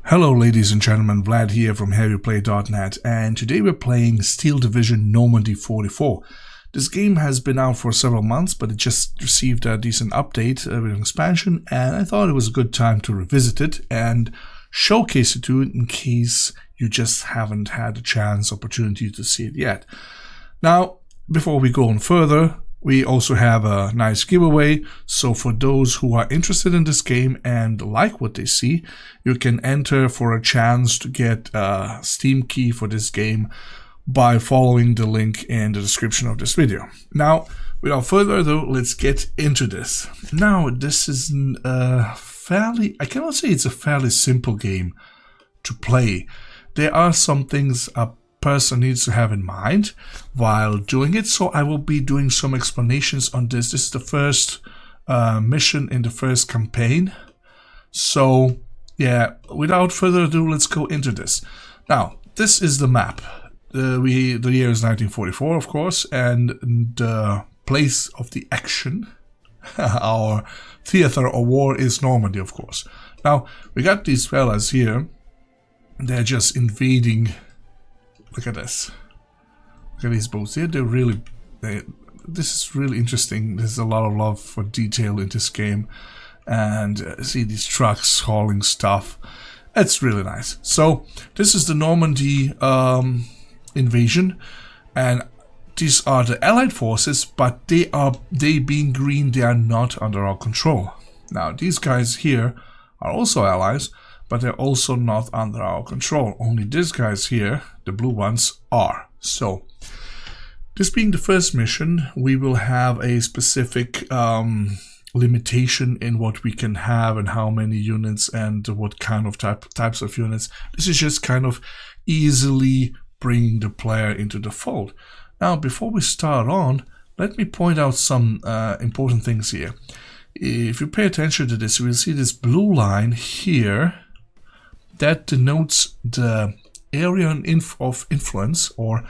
Hello ladies and gentlemen, Vlad here from HeavyPlay.net, and today we're playing Steel Division Normandy 44. This game has been out for several months, but it just received a decent update with an expansion, and I thought it was a good time to revisit it and showcase it to you in case you just haven't had a opportunity to see it yet. Now, before we go on further, we also have a nice giveaway, so for those who are interested in this game and like what they see, you can enter for a chance to get a Steam key for this game by following the link in the description of this video. Now, without further ado, let's get into this. Now, this is I cannot say it's a fairly simple game to play. There are some things a person needs to have in mind while doing it, so I will be doing some explanations on this. This is the first mission in the first campaign, so yeah, without further ado, let's go into this. Now, this is the map. The year is 1944, of course, and the place of the action, our theater of war, is Normandy, of course. Now, we got these fellas here. They're just invading. Look at this. Look at these boats here. This is really interesting. There's a lot of love for detail in this game. And see these trucks hauling stuff. It's really nice. So, this is the Normandy invasion. And these are the Allied forces, but they being green, they are not under our control. Now, these guys here are also allies, but they're also not under our control. Only these guys here, the blue ones, are. So, this being the first mission, we will have a specific limitation in what we can have and how many units and what kind of types of units. This is just kind of easily bringing the player into the fold. Now, before we start on, let me point out some important things here. If you pay attention to this, you will see this blue line here that denotes the area of influence, or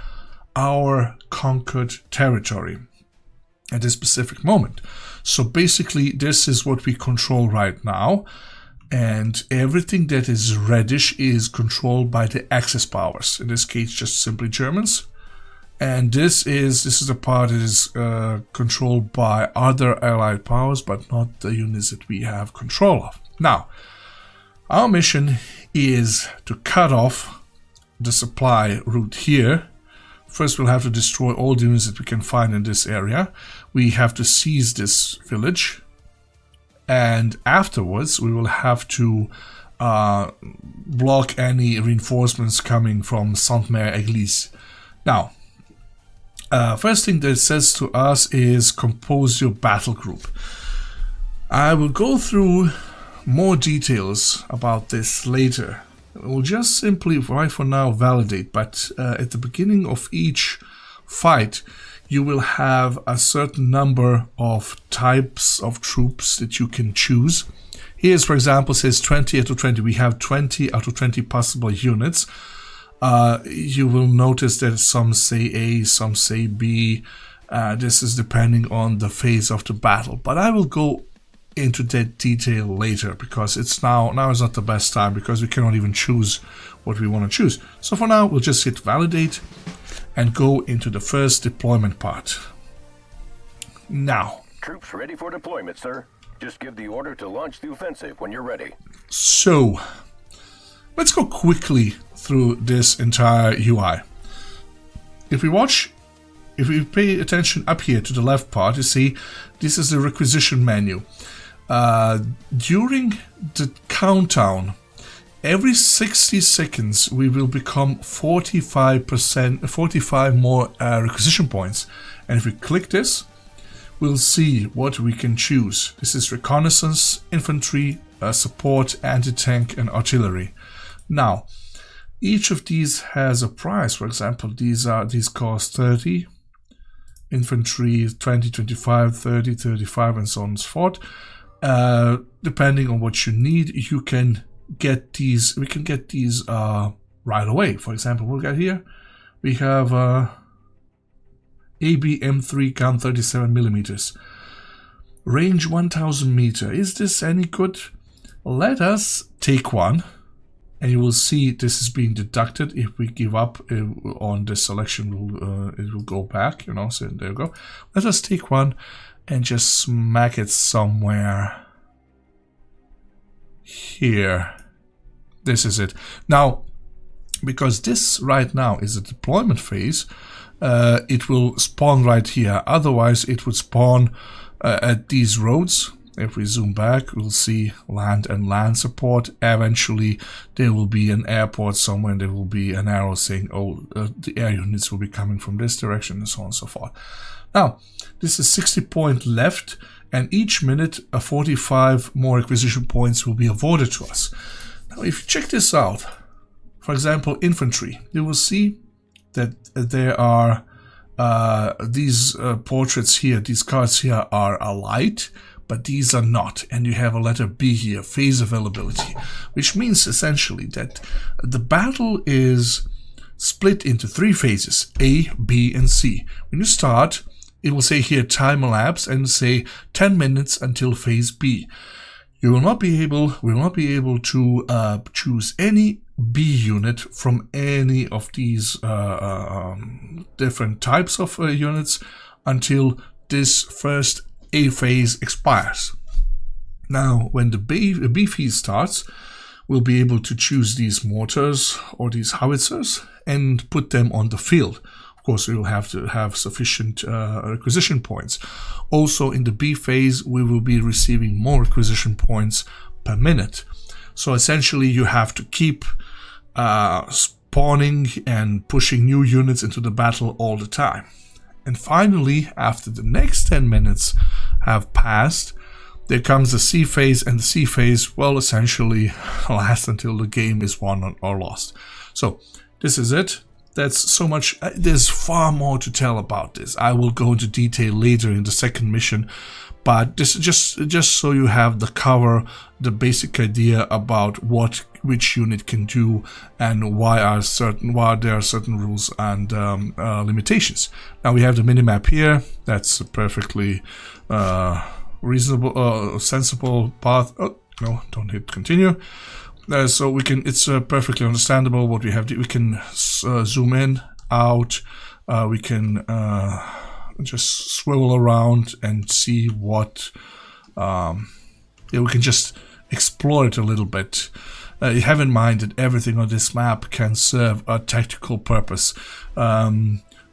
our conquered territory at this specific moment. So basically, this is what we control right now, and everything that is reddish is controlled by the Axis powers. In this case, just simply Germans. And this is the part that is controlled by other Allied powers, but not the units that we have control of. Now, our mission is to cut off the supply route here. First, we'll have to destroy all the units that we can find in this area. We have to seize this village. And afterwards, we will have to block any reinforcements coming from Sainte-Mère-Église. Now, first thing that it says to us is compose your battle group. I will go through more details about this later. We'll just simply, right for now, validate, but at the beginning of each fight, you will have a certain number of types of troops that you can choose. Here's, for example, says 20 out of 20. We have 20 out of 20 possible units. You will notice that some say A, some say B. This is depending on the phase of the battle, but I will go into that detail later, because it's now is not the best time, because we cannot even choose what we want to choose. So for now, we'll just hit validate and go into the first deployment part. Now, troops ready for deployment, sir. Just give the order to launch the offensive when you're ready. So, let's go quickly through this entire UI. If we pay attention up here to the left part, you see this is the requisition menu. During the countdown, every 60 seconds we will become 45 more requisition points. And if we click this, we'll see what we can choose. This is reconnaissance, infantry, support, anti-tank, and artillery. Now, each of these has a price. For example, these cost 30. Infantry 20, 25, 30, 35, and so on and so forth. Depending on what you need, you can get these. We can get these right away. For example, we'll get here. We have ABM3 gun, 37 millimeters. Range 1000 meter. Is this any good? Let us take one and you will see this is being deducted. If we give up on this selection, it will go back, you know. So there you go. Let us take one and just smack it somewhere here. This is it. Now, because this right now is a deployment phase, it will spawn right here. Otherwise, it would spawn at these roads. If we zoom back, we'll see land and land support. Eventually, there will be an airport somewhere, and there will be an arrow saying, oh, the air units will be coming from this direction, and so on and so forth. Now, this is 60 points left, and each minute, 45 more acquisition points will be awarded to us. Now, if you check this out, for example, infantry, you will see that there are these portraits here, these cards here are light, but these are not, and you have a letter B here, phase availability, which means essentially that the battle is split into 3 phases, A, B, and C. When you start, it will say here time elapsed and say 10 minutes until phase B. You will not be able, to choose any B unit from any of these different types of units until this first A phase expires. Now, when the B phase starts, we'll be able to choose these mortars or these howitzers and put them on the field. Of course, we will have to have sufficient acquisition points. Also, in the B phase, we will be receiving more acquisition points per minute. So essentially, you have to keep spawning and pushing new units into the battle all the time. And finally, after the next 10 minutes have passed, there comes the C phase, and the C phase will essentially last until the game is won or lost. So this is it. That's so much. There's far more to tell about this. I will go into detail later in the second mission, but this is just so you have the basic idea about which unit can do and why there are certain rules and limitations. Now we have the minimap here. That's a perfectly reasonable, sensible path. Oh no! Don't hit continue. So we can. It's perfectly understandable what we have. We can zoom in, out. We can just swivel around and see what. Yeah, we can just explore it a little bit. You have in mind that everything on this map can serve a tactical purpose.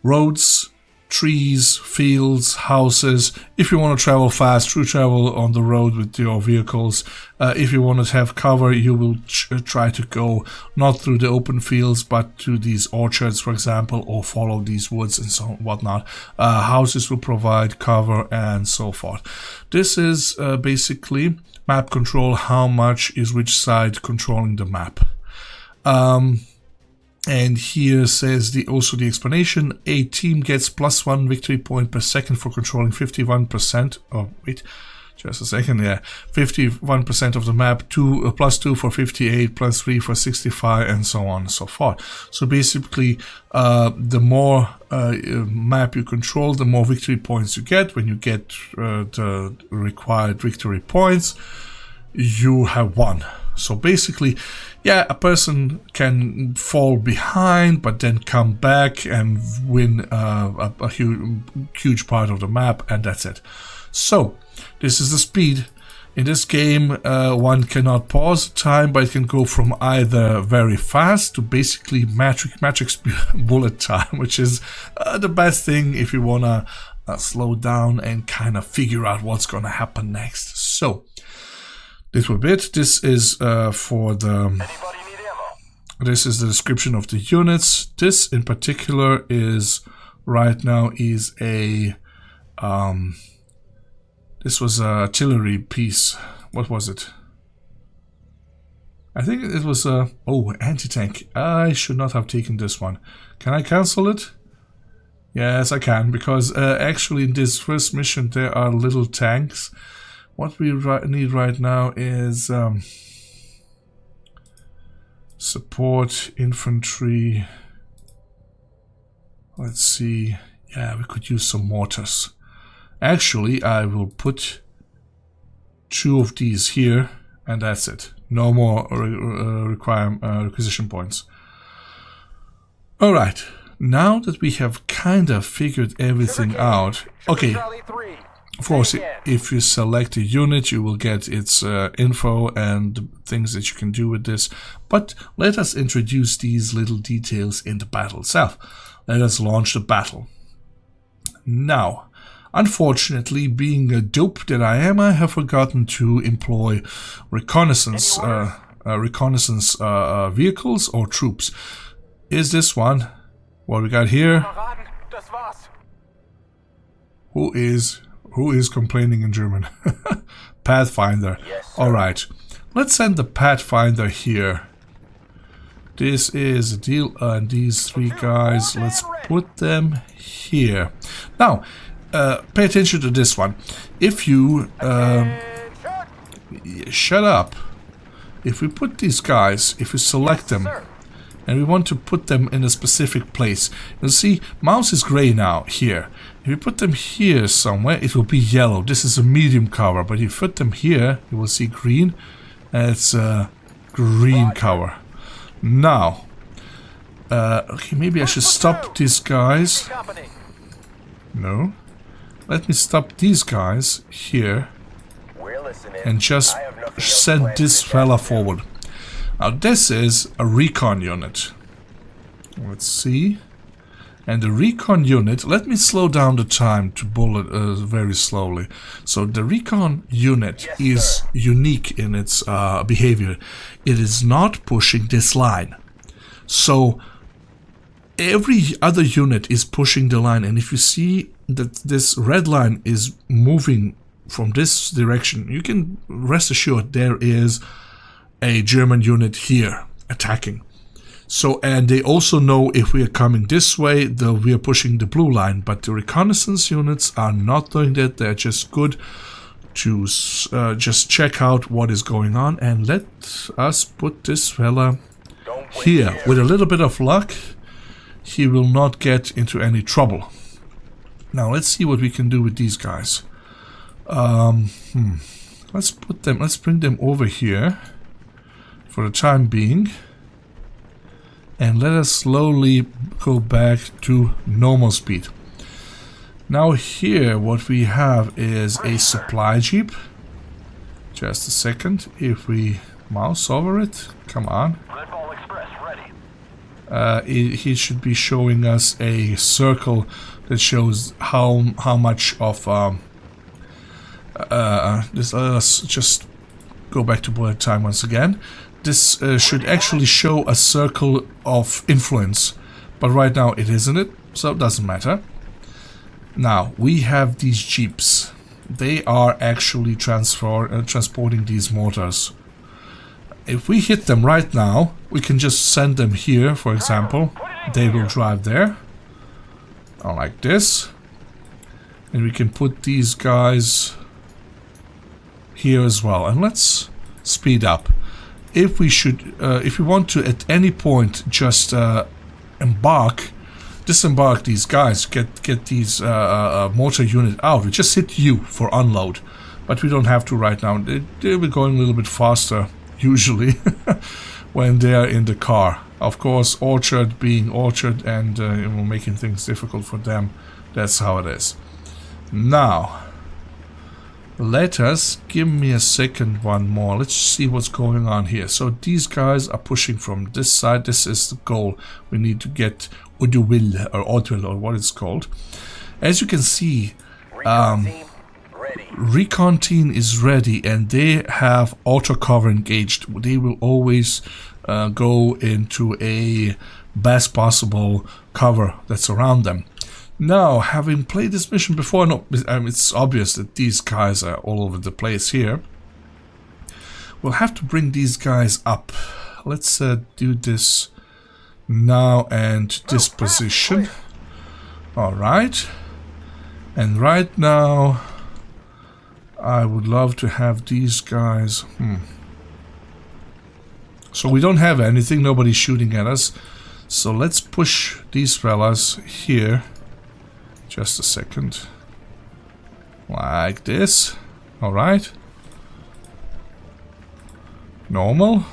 Roads, trees, fields, houses. If you want to travel fast, true travel on the road with your vehicles. If you want to have cover, you will try to go not through the open fields, but to these orchards, for example, or follow these woods and so on, whatnot. Houses will provide cover and so forth. This is basically map control. How much is which side controlling the map? And here says also the explanation. A team gets +1 victory point per second for controlling 51%. Oh, wait, just a second. Yeah, 51% of the map. +2 for 58, +3 for 65, and so on and so forth. So basically, the more map you control, the more victory points you get. When you get the required victory points, you have won. So basically, yeah, a person can fall behind, but then come back and win a huge part of the map, and that's it. So, this is the speed. In this game, one cannot pause time, but it can go from either very fast to basically matrix bullet time, which is the best thing if you want to slow down and kind of figure out what's going to happen next. So, this will be it. This is for the. This is the description of the units. This in particular is right now is a. This was an artillery piece. What was it? I think it was a anti-tank. I should not have taken this one. Can I cancel it? Yes, I can, because actually in this first mission there are little tanks. What we need right now is support, infantry. Let's see. Yeah, we could use some mortars. Actually, I will put 2 of these here, and that's it. No more requisition points. Alright, now that we have kind of figured everything out. Okay, of course, if you select a unit, you will get its info and things that you can do with this. But let us introduce these little details in the battle itself. Let us launch the battle. Now, unfortunately, being a dope that I am, I have forgotten to employ reconnaissance vehicles or troops. Is this one? What we got here? Who is complaining in German? Pathfinder. Yes, alright, let's send the Pathfinder here. This is a deal, and these three guys, let's put them here. Now, pay attention to this one. If you shut up. If we put these guys, if we select them, and we want to put them in a specific place, you'll see mouse is gray now here. If you put them here somewhere, it will be yellow. This is a medium cover, but if you put them here, you will see green, and it's a green cover. Now, okay, maybe I should stop these guys. No. Let me stop these guys here and just send this fella forward. Now this is a recon unit. Let's see. And the recon unit, let me slow down the time to bullet very slowly. So the recon unit is unique in its behavior. It is not pushing this line. So every other unit is pushing the line, and if you see that this red line is moving from this direction, you can rest assured there is a German unit here attacking. So, and they also know if we are coming this way, though we are pushing the blue line, but the reconnaissance units are not doing that. They're just good to just check out what is going on, and let us put this fella here. With a little bit of luck, he will not get into any trouble. Now let's see what we can do with these guys. Let's bring them over here for the time being, and let us slowly go back to normal speed. Now here what we have is a supply jeep. Just a second. If we mouse over it, come on. He should be showing us a circle that shows how much of this. Let's just go back to bullet time once again. This should actually show a circle of influence, but right now it isn't it, so it doesn't matter. Now we have these jeeps. They are actually transporting these mortars. If we hit them right now, we can just send them here, for example. They will drive there, like this, and we can put these guys here as well. And let's speed up. If we want to at any point just disembark these guys, get these mortar unit out, we just hit U for unload, but we don't have to right now. They'll be going a little bit faster usually when they are in the car. Of course, Orchard being Orchard and making things difficult for them, that's how it is. Now let us, give me a second, one more. Let's see what's going on here. So these guys are pushing from this side. This is the goal. We need to get Udwil or what it's called. As you can see, recon team is ready, and they have auto cover engaged. They will always go into a best possible cover that's around them. Now, having played this mission before, it's obvious that these guys are all over the place here. We'll have to bring these guys up. Let's do this now and this position. Alright. And right now, I would love to have these guys. So we don't have anything, nobody's shooting at us. So let's push these fellas here. Just a second. Like this. Alright. normal.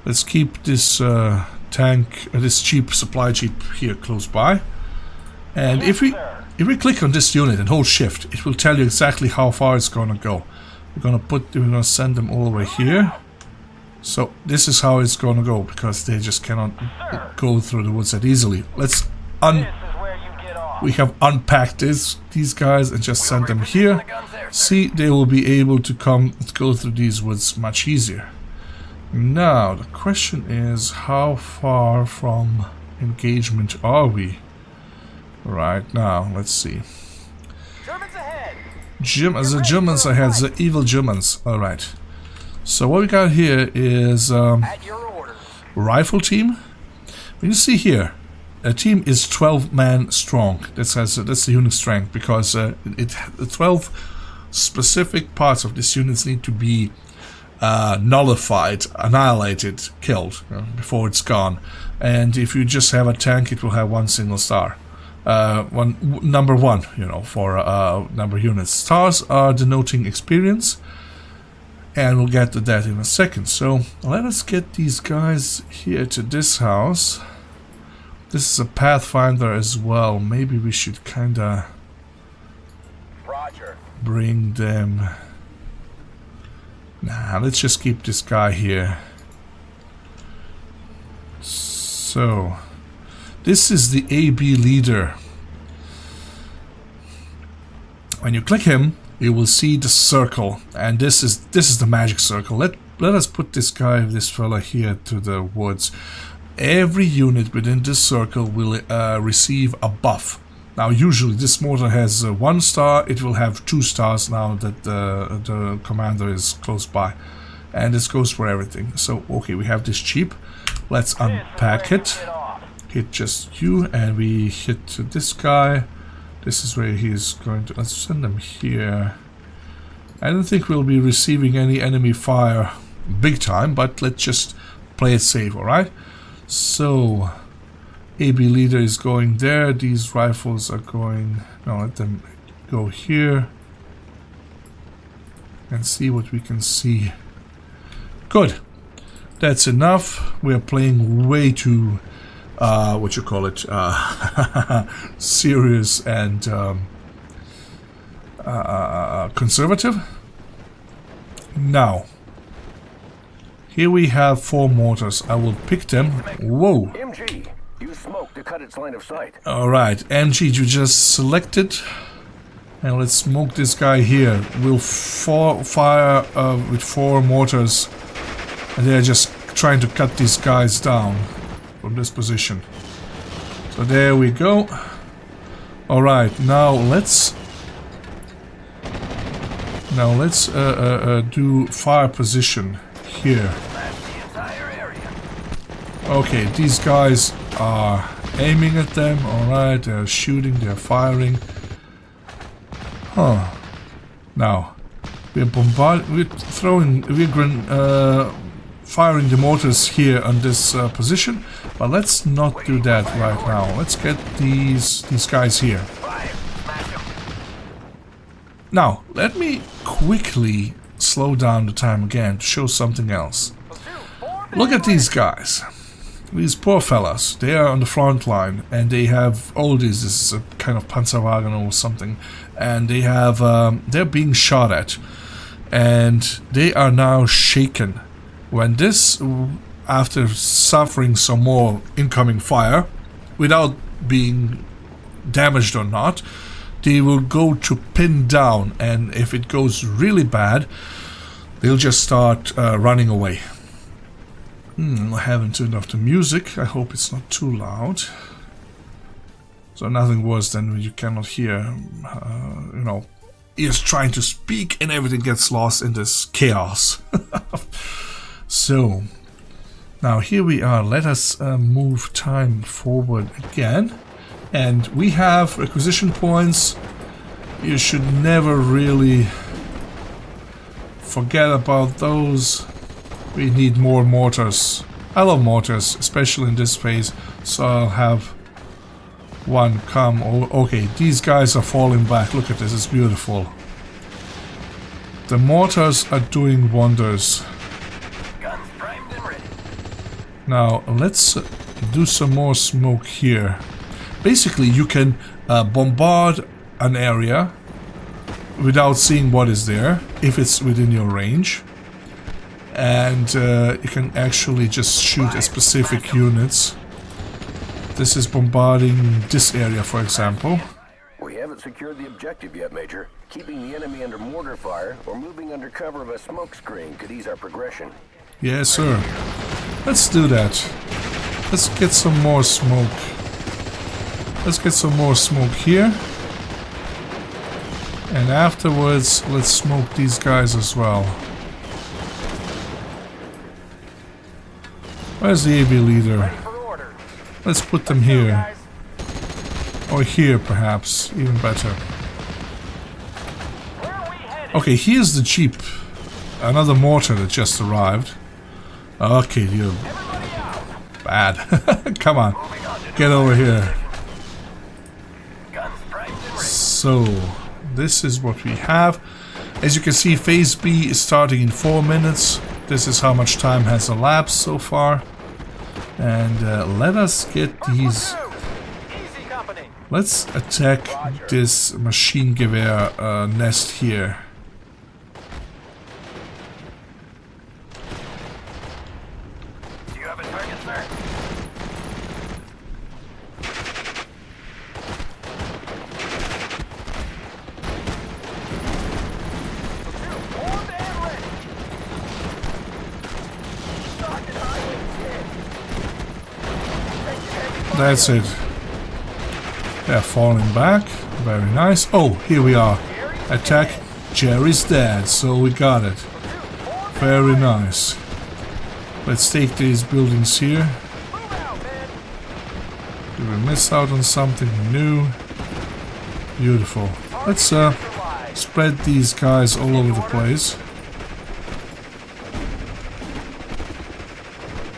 Let's keep this tank, this supply jeep here close by. And if we click on this unit and hold shift, it will tell you exactly how far it's gonna go. We're gonna send them all the way here. So this is how it's gonna go, because they just cannot go through the woods that easily. Let's we have unpacked these guys and just sent them here. See, they will be able to go through these woods much easier. Now the question is, how far from engagement are we right now? Let's see. Germans ahead. The Germans ahead, the evil Germans. Alright. So what we got here is At your orders. rifle team. When you see here, a team is 12 man strong. That's the unit strength, because the 12 specific parts of this unit need to be nullified, annihilated, killed before it's gone. And if you just have a tank, it will have one single star. Number one, you know, for number units. Stars are denoting experience, and we'll get to that in a second. So let us get these guys here to this house. This is a Pathfinder as well. Maybe we should kinda bring them. Nah, let's just keep this guy here. So this is the AB leader. When you click him, you will see the circle, and this is the magic circle. Let us put this fella here to the woods. Every unit within this circle will receive a buff. Now usually this mortar has 1 star, it will have 2 stars now that the commander is close by. And this goes for everything. So okay, we have this jeep. Let's unpack it. Hit just you, and we hit this guy. This is where he is going to. Let's send him here. I don't think we'll be receiving any enemy fire big time, but let's just play it safe, alright? So AB leader is going there. These rifles are going. No, let them go here and see what we can see. Good. That's enough. We're playing way too what you call it, serious and conservative. Now here we have 4 mortars. I will pick them. Whoa. MG, use smoke to cut its line of sight. Alright, MG, you just selected. And let's smoke this guy here. We'll fire with 4 mortars. And they're just trying to cut these guys down from this position. So there we go. Alright, now let's do fire position here. Okay, these guys are aiming at them. Alright, they're shooting, they're firing. Huh. Now we're firing the mortars here on this position, but let's not do that right now. Let's get these guys here. Now let me quickly slow down the time again to show something else. Look at these guys. These poor fellas, they are on the front line, and they have all these. This is a kind of Panzerwagen or something, and they have they're being shot at, and they are now shaken. When this, after suffering some more incoming fire, without being damaged or not, they will go to pin down, and if it goes really bad, they'll just start running away. I haven't turned off the music. I hope it's not too loud. So nothing worse than when you cannot hear, you know, ears trying to speak and everything gets lost in this chaos. So, now here we are. Let us move time forward again. And we have acquisition points. You should never really forget about those. We need more mortars. I love mortars, especially in this phase. So I'll have one come. Okay, these guys are falling back. Look at this, it's beautiful. The mortars are doing wonders. Now let's do some more smoke here. Basically, you can bombard an area without seeing what is there, if it's within your range. And you can actually just shoot at specific units. This is bombarding this area, for example. We haven't secured the objective yet, Major. Keeping the enemy under mortar fire or moving under cover of a smoke screen could ease our progression. Yes, sir. Let's do that. Let's get some more smoke. Let's get some more smoke here. And afterwards, let's smoke these guys as well. Where's the AB leader? Let's put them here. Or here, perhaps. Even better. Okay, here's the Jeep. Another mortar that just arrived. Okay, you're bad. Come on. Get over here. So, this is what we have. As you can see, Phase B is starting in 4 minutes. This is how much time has elapsed so far. And let us get these... Let's attack this machine gewehr nest here. Do you have a target, sir? That's it. They're falling back. Very nice. Oh, here we are. Attack. Jerry's dead, so we got it. Very nice. Let's take these buildings here. Did we miss out on something new? Beautiful. Let's spread these guys all over the place.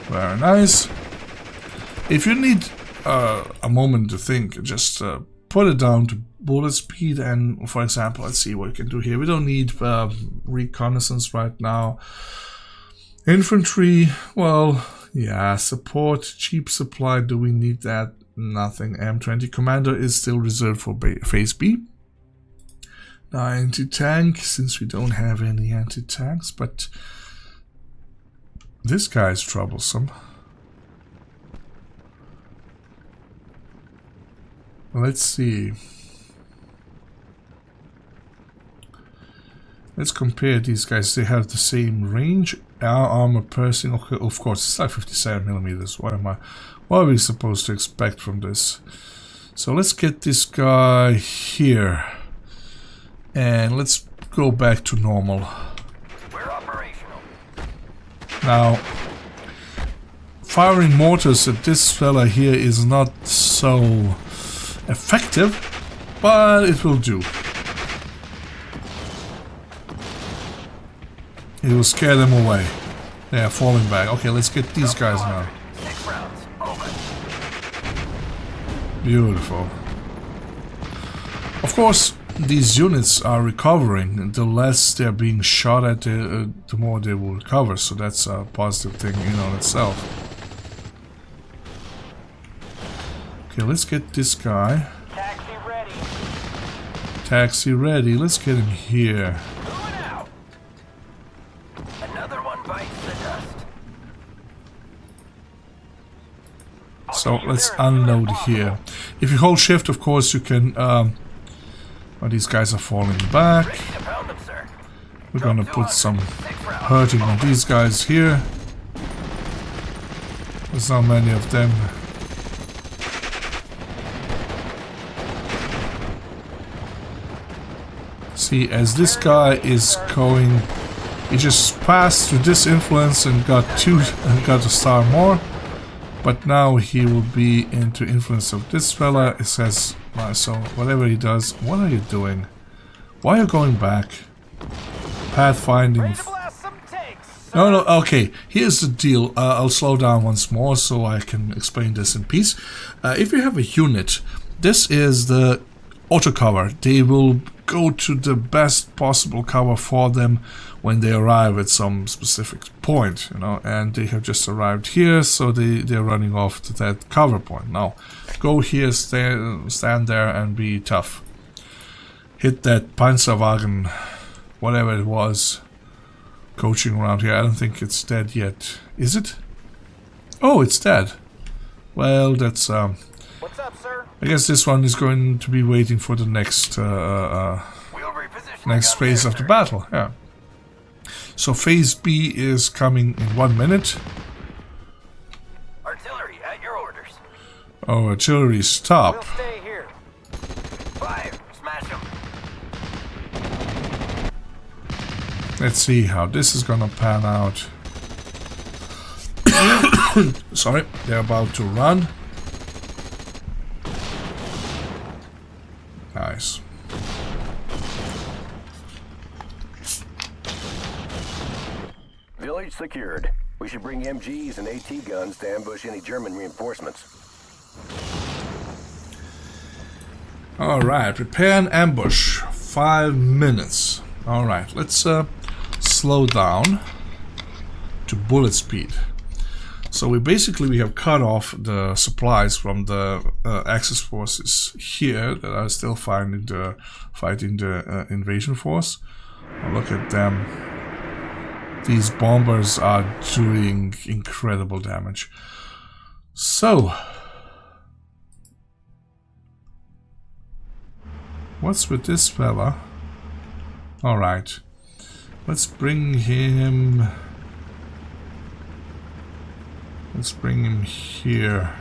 Very nice. If you need a moment to think, just put it down to bullet speed, and for example, let's see what we can do here. We don't need reconnaissance right now. Infantry, well, yeah, support, cheap supply, do we need that? Nothing. M20 Commander is still reserved for Phase B. Now anti-tank, since we don't have any anti-tanks, but this guy is troublesome. Let's see. Let's compare these guys. They have the same range. Our armor piercing, okay, of course, it's like 57mm. What are we supposed to expect from this? So let's get this guy here. And let's go back to normal. We're operational. Now, firing mortars at this fella here is not so effective, but it will do. It will scare them away. They are falling back. Okay, let's get these guys now. 6 rounds. Over. Beautiful. Of course, these units are recovering. The less they're being shot at, the more they will recover. So that's a positive thing in on itself. Okay, let's get this guy. Taxi ready. Taxi ready. Let's get him here. Moving out. Another one bites the dust. So let's unload here. If you hold shift, of course, you can... well, these guys are falling back. Ready to pound them, sir. We're gonna put some hurting on these guys here. There's not many of them. See, as this guy is going, he just passed through this influence and got a star more, but now he will be into influence of this fella. It says, so whatever he does, what are you doing? Why are you going back? Pathfinding. No, okay, here's the deal. I'll slow down once more so I can explain this in peace. If you have a unit, this is the auto cover. They will go to the best possible cover for them when they arrive at some specific point, you know, and they have just arrived here, so they're running off to that cover point. Now go here, stand there and be tough. Hit that Panzerwagen, whatever it was, coaching around here. I don't think it's dead yet. Is it? Oh, it's dead. Well, that's What's up, sir? I guess this one is going to be waiting for the next next phase of the battle. Yeah. So phase B is coming in 1 minute. Artillery at your orders. Oh, artillery, stop. We'll stay here. Fire. Smash them. Let's see how this is gonna pan out. Sorry, they're about to run. Nice. Village secured. We should bring MGs and AT guns to ambush any German reinforcements. Alright, prepare an ambush. 5 minutes. Alright, let's slow down to bullet speed. So we have cut off the supplies from the Axis forces here that are still fighting the invasion force. Oh, look at them. These bombers are doing incredible damage. So, what's with this fella? Alright, let's bring him. Let's bring him here.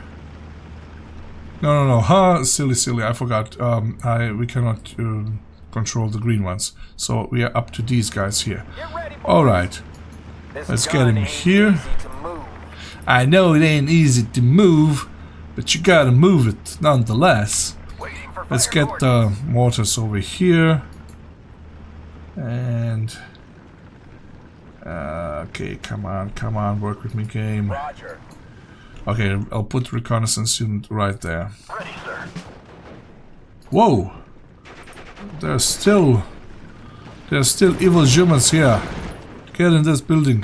No. Ha! Silly. I forgot. We cannot control the green ones. So we are up to these guys here. Alright. Let's get him here. I know it ain't easy to move, but you gotta move it nonetheless. Let's get the mortars over here. And... okay, come on, work with me, game. Roger. Okay, I'll put reconnaissance unit right there. Ready, sir. Whoa! There's still evil Germans here. Get in this building.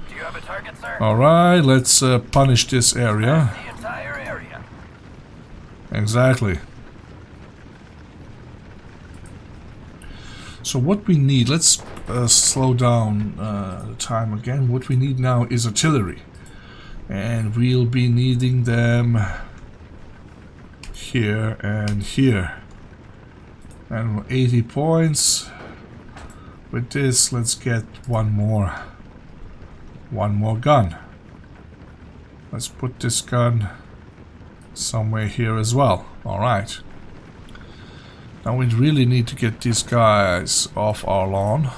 Do you have a target, sir? Alright, let's punish this area. The entire area. Exactly. So what we need, let's slow down the time again. What we need now is artillery. And we'll be needing them here and here. And 80 points. With this, let's get one more gun. Let's put this gun somewhere here as well. Alright. Now we really need to get these guys off our lawn.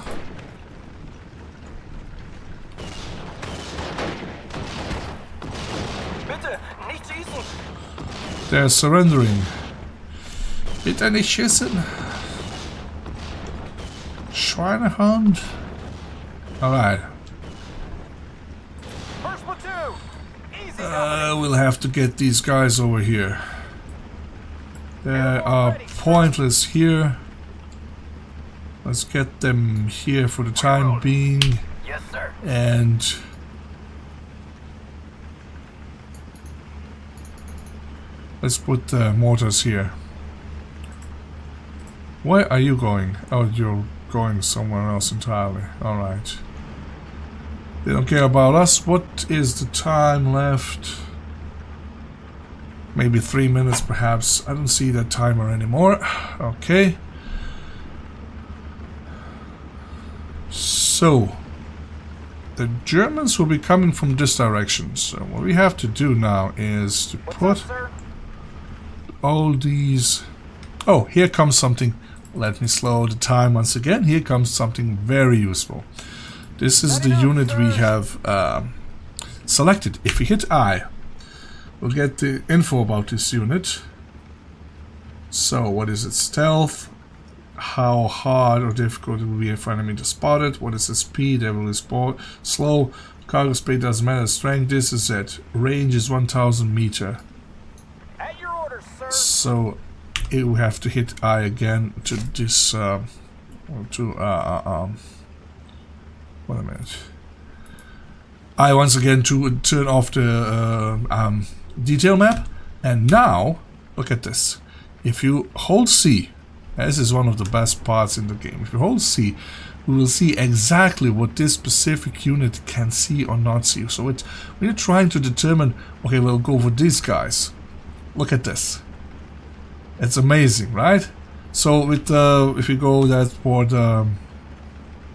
Bitte, nicht schießen. They're surrendering. Bitte nicht schießen. Schweinehund. Alright. First platoon. Easy. We'll have to get these guys over here. They are pointless here. Let's get them here for the time being. Yes, sir. And let's put the mortars here. Where are you going? Oh, you're going somewhere else entirely. Alright. They don't care about us. What is the time left? Maybe 3 minutes perhaps. I don't see that timer anymore. Okay. So, the Germans will be coming from this direction. So what we have to do now is to put all these... Oh, here comes something. Let me slow the time once again. Here comes something very useful. This is the unit we have selected. If we hit I, we'll get the info about this unit. So, what is it? Stealth. How hard or difficult it will be for enemy to spot it. What is the speed? Devil is slow. Cargo speed doesn't matter. Strength, this is it. Range is 1000 meter. At your orders, So you have to hit I again to this. Wait a minute. I once again to turn off the detail map, and now look at this. If you hold C, this is one of the best parts in the game. If you hold C, we will see exactly what this specific unit can see or not see. So it's when you're trying to determine, okay, we'll go for these guys. Look at this. It's amazing, right? So with if you go that for the,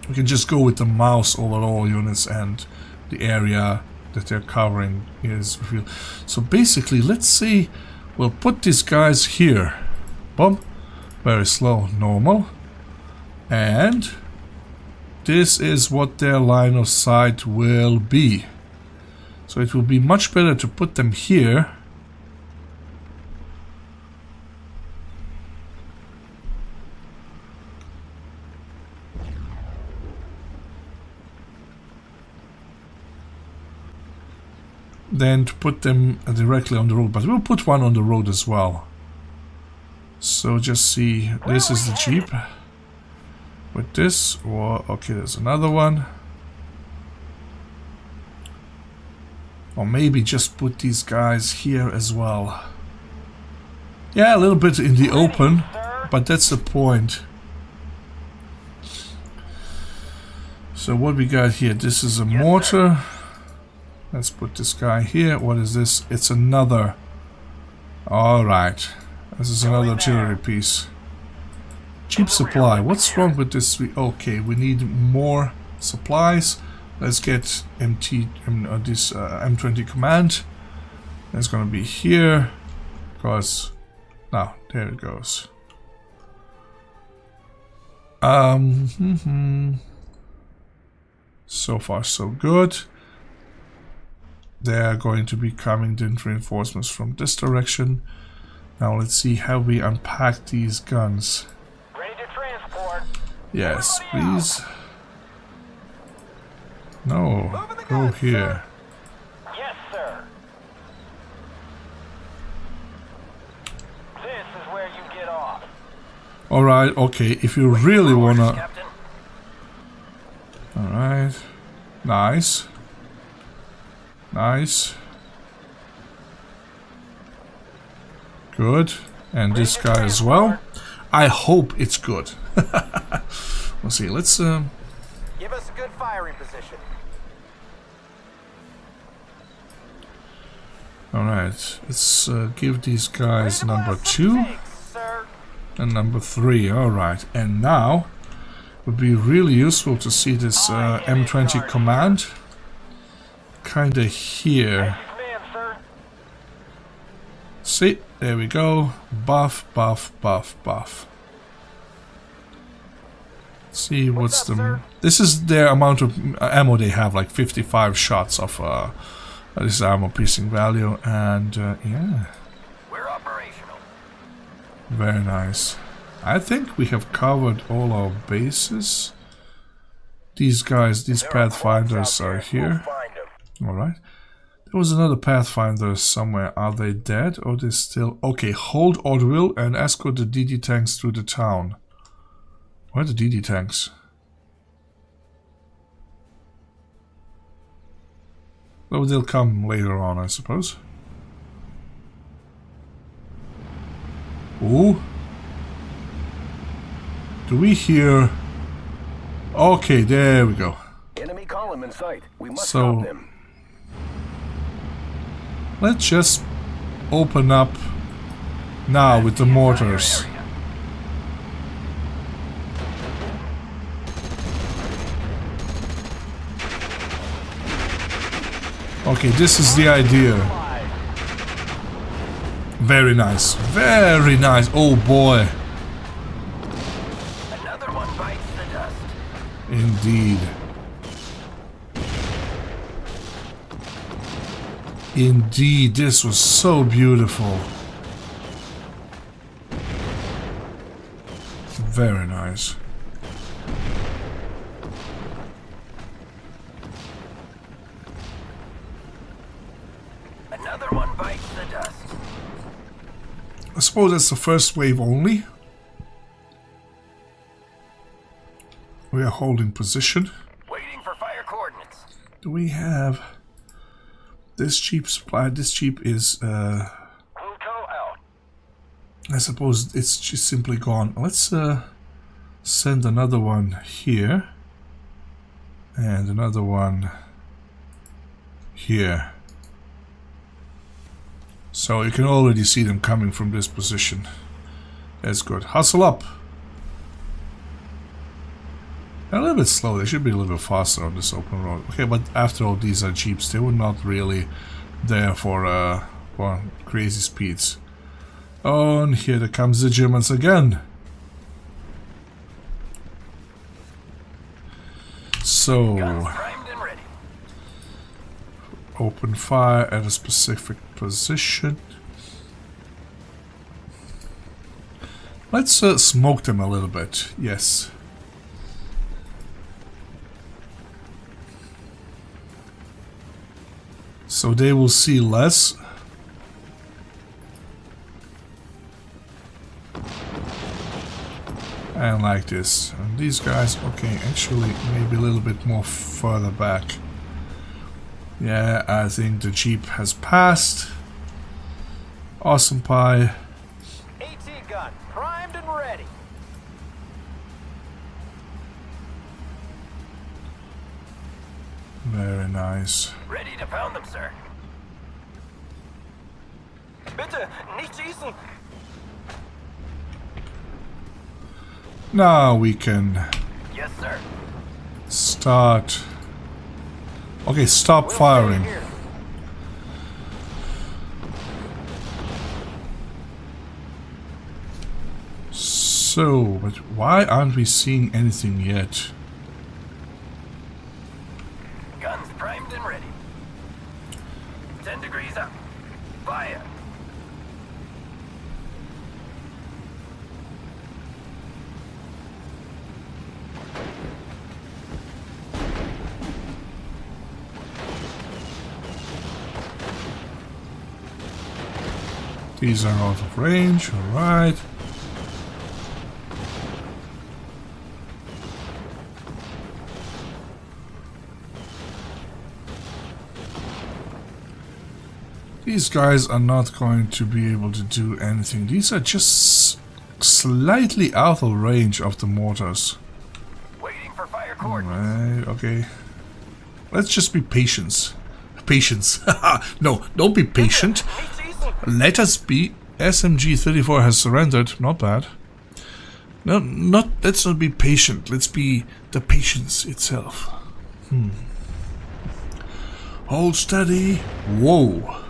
we can just go with the mouse over all units, and the area that they're covering is revealed. So basically, let's see, we'll put these guys here. Boom. Very slow, normal. And this is what their line of sight will be. So it will be much better to put them here. Than to put them directly on the road, but we'll put one on the road as well. So just see, this is the Jeep with this, or okay, there's another one, or maybe just put these guys here as well. Yeah, a little bit in the open, but that's the point. So what we got here, this is a mortar. Let's put this guy here. What is this? It's another. Alright. This is another artillery piece. Cheap supply. What's wrong with this? Okay, we need more supplies. Let's get M20 command. That's gonna be here. Because now there it goes. So far so good. They are going to be coming in reinforcements from this direction. Now let's see how we unpack these guns. Ready to transport. Yes, please. No, go here. Yes, sir. This is where you get off. Alright, okay, if you really wanna... Captain. Alright, nice. Nice. Good. And this guy as well. I hope it's good. We'll see. Let's Give us a good firing position. Alright, let's give these guys number 2 and number 3. Alright, and now it would be really useful to see this M20 command kinda here. See, there we go. Buff, buff, buff, buff. See what's the... This is their amount of ammo they have, like 55 shots of this armor piercing value, and yeah. We're operational. Very nice. I think we have covered all our bases. These guys, these Pathfinders are here. Alright. There was another Pathfinder somewhere. Are they dead or they still... Okay, hold Oddville and escort the DD tanks through the town. Where are the DD tanks? Well, they'll come later on, I suppose. Ooh. Do we hear... Okay, there we go. Enemy column in sight. We must So- stop them. Let's just open up now with the mortars. Okay, this is the idea. Very nice. Very nice. Oh boy. Another one bites the dust. Indeed. Indeed, this was so beautiful. Very nice. Another one bites the dust. suppose that's the first wave only. We are holding position. Waiting for fire coordinates. Do we have this cheap supply? This cheap is Wilco out. I suppose it's just simply gone. Let's send another one here and another one here. So you can already see them coming from this position. That's good. Hustle up. They're a little bit slow. They should be a little bit faster on this open road. Okay, but after all, these are jeeps. They were not really there for crazy speeds. Oh, and here comes the Germans again. So, Guns primed and ready. open fire at a specific position. Let's smoke them a little bit. Yes. So they will see less. And like this. And these guys, okay, actually maybe a little bit more further back. Yeah, I think the Jeep has passed. Awesome Pie. AT gun primed and ready. Very nice. Ready to pound them, sir. Bitte, nicht schießen. Now we can Yes, sir. start. Okay, stop firing. Here. So, but why aren't we seeing anything yet? Guns primed and ready. 10 degrees up. Fire. These are out of range, alright. These guys are not going to be able to do anything. These are just slightly out of range of the mortars. Waiting for fire coordinates. Right, okay. Let's just be patient. Patience. No, don't be patient. Nicht schießen. Let us be. SMG-34 has surrendered. Not bad. No, let's not be patient. Let's be the patience itself. Hold steady. Whoa.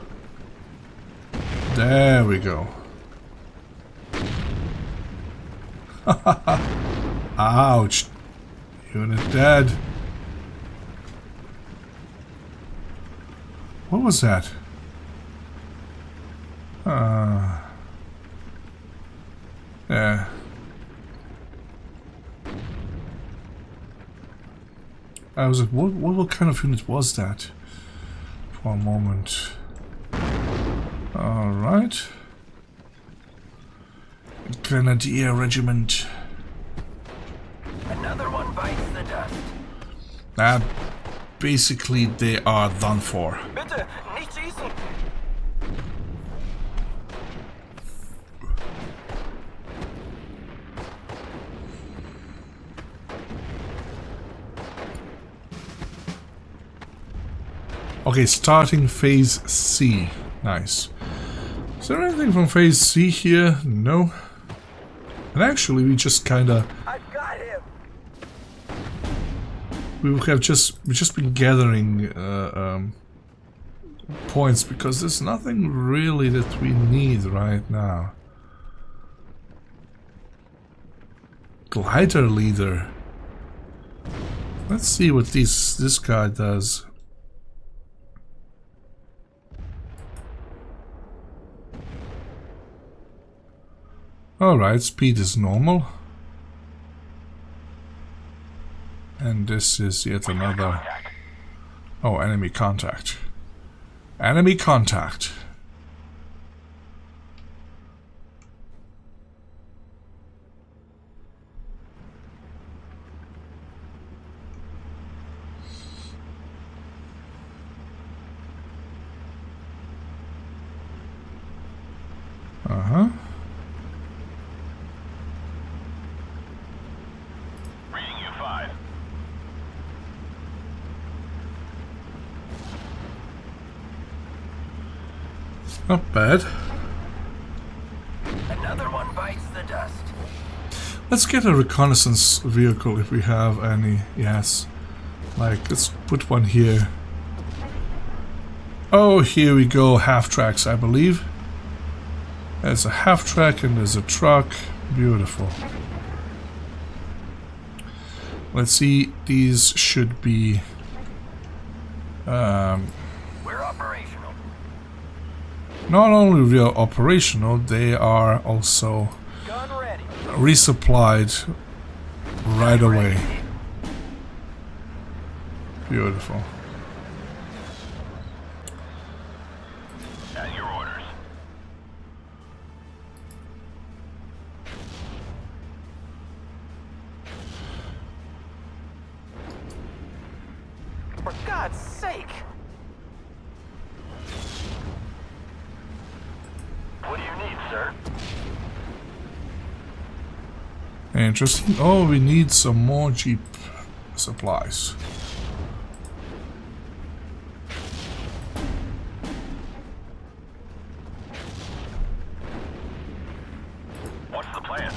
There we go. Ouch. Unit dead. What was that? Yeah. I was like, what kind of unit was that? For a moment. Alright. Grenadier Regiment. Another one bites the dust. Basically, they are done for. Bitte, nicht schießen. Okay, starting phase C. Nice. Is there anything from phase C here? No. And actually, we just kinda... I've got him. We've just been gathering points because there's nothing really that we need right now. Glider leader. Let's see what this guy does. Alright, speed is normal. And this is yet another... Oh, enemy contact. Enemy contact. Not bad. Another one bites the dust. Let's get a reconnaissance vehicle if we have any. Yes. Like, let's put one here. Oh, here we go. Half tracks, I believe. There's a half track and there's a truck. Beautiful. Let's see. These should be... We're operational. not only real operational, they are also Gun ready. resupplied right away. Beautiful. At your orders. For God's sake! What do you need, sir? Interesting. Oh, we need some more Jeep supplies. What's the plan?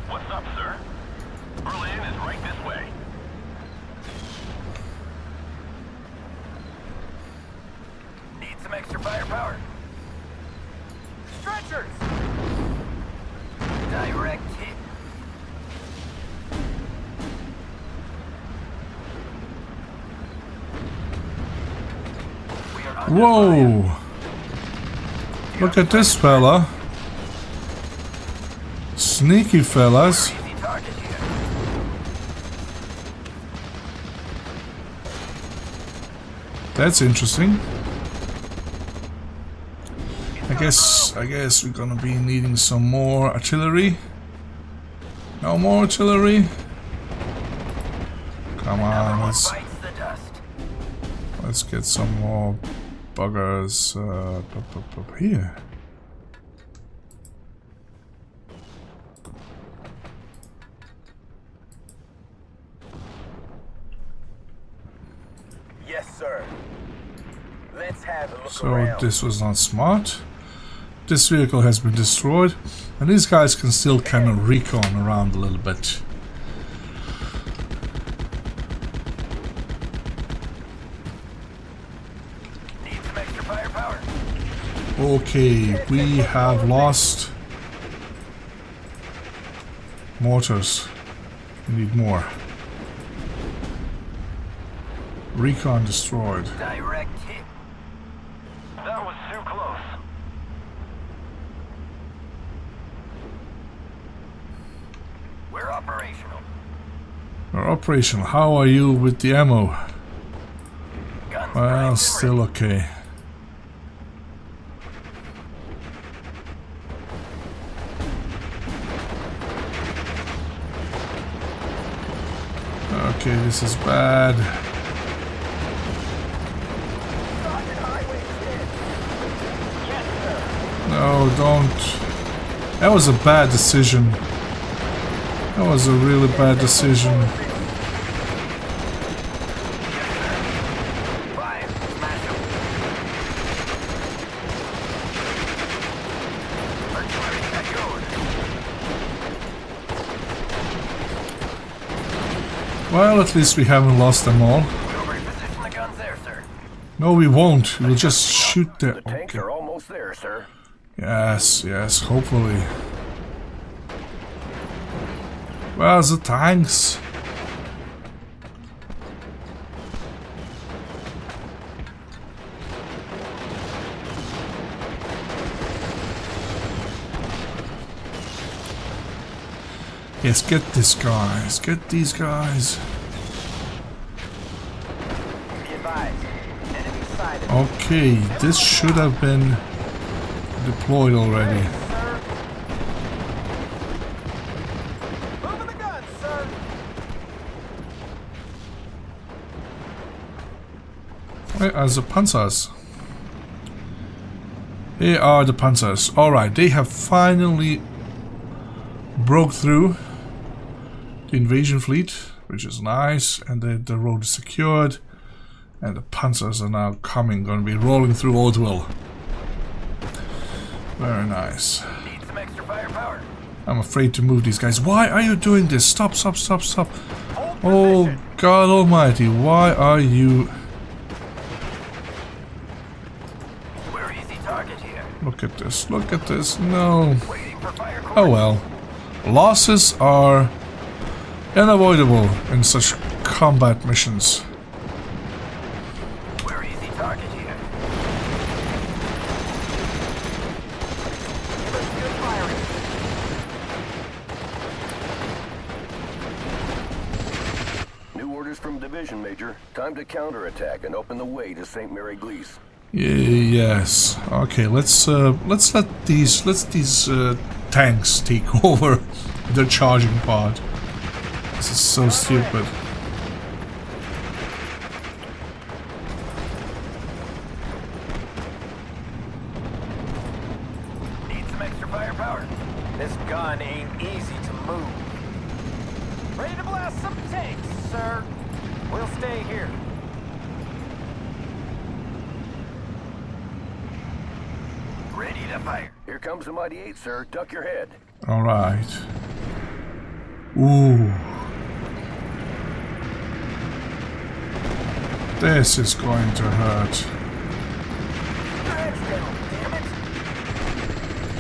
What's up, sir? Berlin is right this way. Need some extra firepower. Stretchers! Direct hit. We are under fire. Whoa! Look at this fella. Sneaky fellas. Easy target here. That's interesting. I guess we're gonna be needing some more artillery. No more artillery. Come on, Bites the dust. let's get some more buggers here. Yes, sir. Let's have a look So around. this was not smart. This vehicle has been destroyed, and these guys can still kind of recon around a little bit. Need some extra firepower. Okay, we have lost mortars. We need more. Recon destroyed. Direct hit. That was too close. We're operational. We're operational. How are you with the ammo? Guns Well, primed and still ready. okay. Okay, this is bad. No, don't. That was a bad decision. That was a really bad decision. Fire. Smash 'em. Artillery at your orders. Well, at least we haven't lost them all. We'll reposition the guns there, sir. No, we won't. We'll just shoot them. The tanks Okay. are almost there, sir. Yes, yes, hopefully. Where's the tanks? Yes, get this guys. Get these guys. Be advised. Enemy sighted. Okay, this should have been deployed already. Sir. Moving the guns, sir. Where are the Panzers? Here are the Panzers. Alright, they have finally broke through the invasion fleet, which is nice, and the road is secured, and the panzers are now coming, going to be rolling through Oldwell. Very nice. Need some extra firepower. I'm afraid to move these guys. Why are you doing this? Stop, stop, stop, stop. Oh, God almighty, why are you... We're easy target here. Look at this, look at this, no. Waiting for fire Oh well. Losses are unavoidable in such combat missions. We're easy target here. Good firing. New orders from Division, Major. Time to counterattack and open the way to St. Mary Glees. Yes. Okay, let's let these tanks take over the charging part. This is so stupid. Need some extra firepower? This gun ain't easy to move. Ready to blast some tanks, sir. We'll stay here. Ready to fire. Here comes the Mighty 8, sir. Duck your head. Alright. Ooh. This is going to hurt. Your head's down, damn it!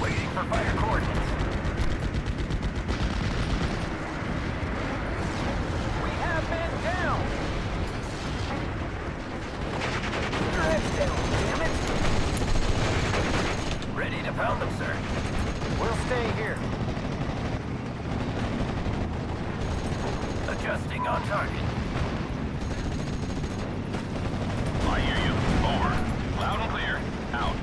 Waiting for fire coordinates. We have men down. Your head's down, damn it! Ready to pound them, sir. We'll stay here. Adjusting on target. I hear you. Over. Loud and clear. Out.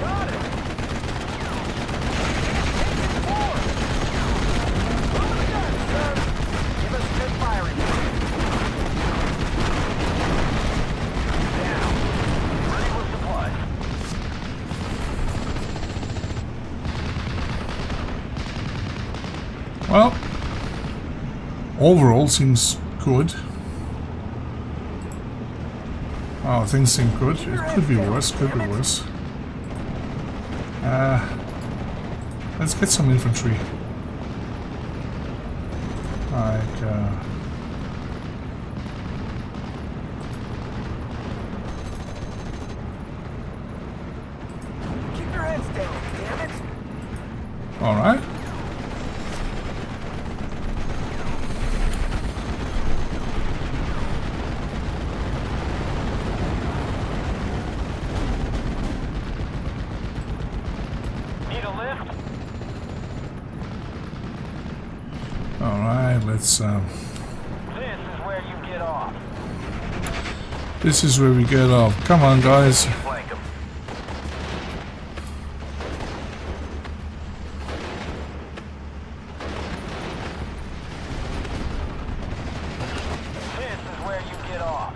Got it. Forward. Move the gun, sir. Give us good firing. Down. Ready for supply. Well, overall seems good. Oh, things seem good. It could be worse, could be worse. Let's get some infantry. Like, Keep your heads down, damn it! alright. Need a lift? Alright, let's, This is where you get off. this is where we get off. Come on, guys. Flank them. This is where you get off.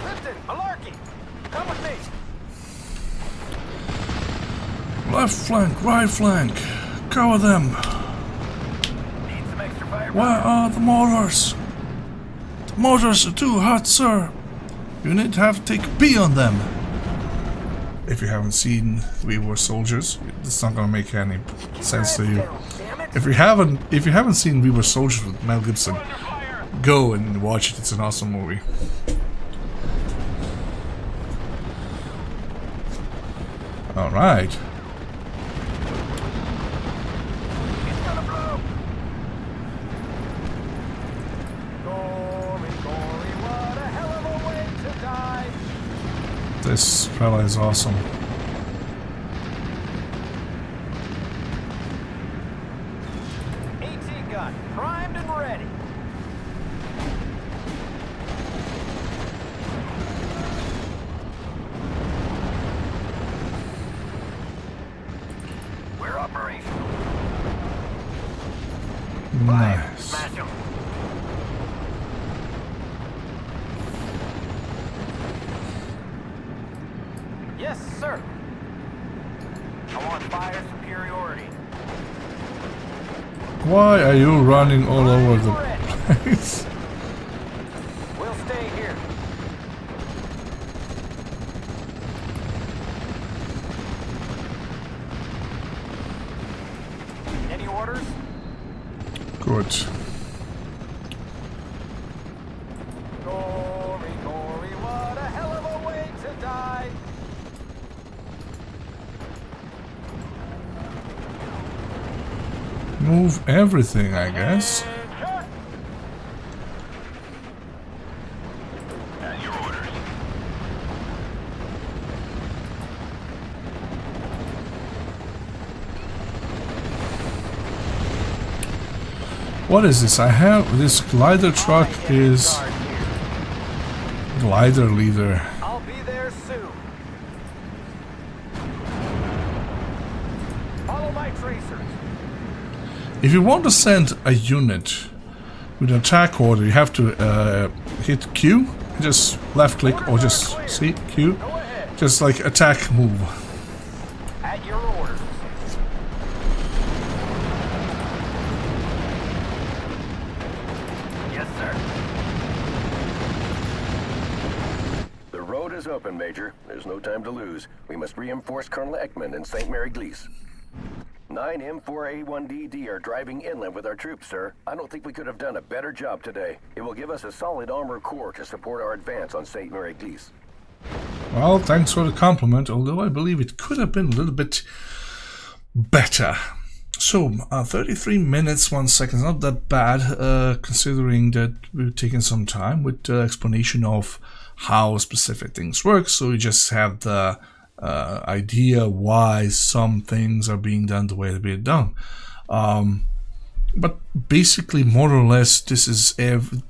Lipton, Malarkey, come with me. Left flank, right flank. Cover them. Need some extra fire. Where are the mortars? The mortars are too hot, sir. You need to have to take a pee on them. If you haven't seen We Were Soldiers, it's not gonna make any sense to you. Damn it! If you haven't seen We Were Soldiers with Mel Gibson, go and watch it. It's an awesome movie. All right. It's gonna blow. Glory, glory, what a hell of a way to die. This fella is awesome. AT gun, primed and ready. We're operational. Nice. Smash them. Yes, sir. I want fire superiority. Why are you running all over the place? We'll stay here. Any orders? Good. Glory, glory, what a hell of a way to die. Move everything, I guess. At your orders. What is this? I have this glider truck is glider leader. I'll be there soon. Follow my tracers. If you want to send a unit with an attack order, you have to hit Q, just left click, or just see Q, Go ahead. just like attack move. At your orders. Yes, sir. The road is open, Major. There's no time to lose. We must reinforce Colonel Ekman and St. Mary Glees. 9 M4A1DD are driving inland with our troops, sir. I don't think we could have done a better job today. It will give us a solid armor core to support our advance on St. Mary Glees. Well, thanks for the compliment, although I believe it could have been a little bit better. So, 33 minutes, 1 second, not that bad, considering that we've taken some time with the explanation of how specific things work, so you just have the idea why some things are being done the way they're being done. But basically, more or less, this is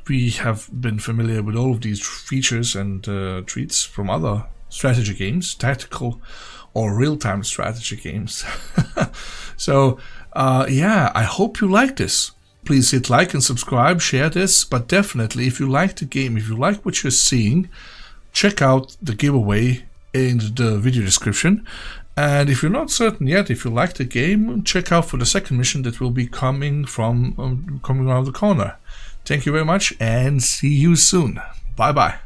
we have been familiar with all of these features and treats from other strategy games, tactical or real-time strategy games. So, yeah, I hope you like this. Please hit like and subscribe, share this, but definitely, if you like the game, if you like what you're seeing, check out the giveaway in the video description. And if you're not certain yet, if you like the game, check out for the second mission that will be coming around the corner. Thank you very much and see you soon. Bye bye.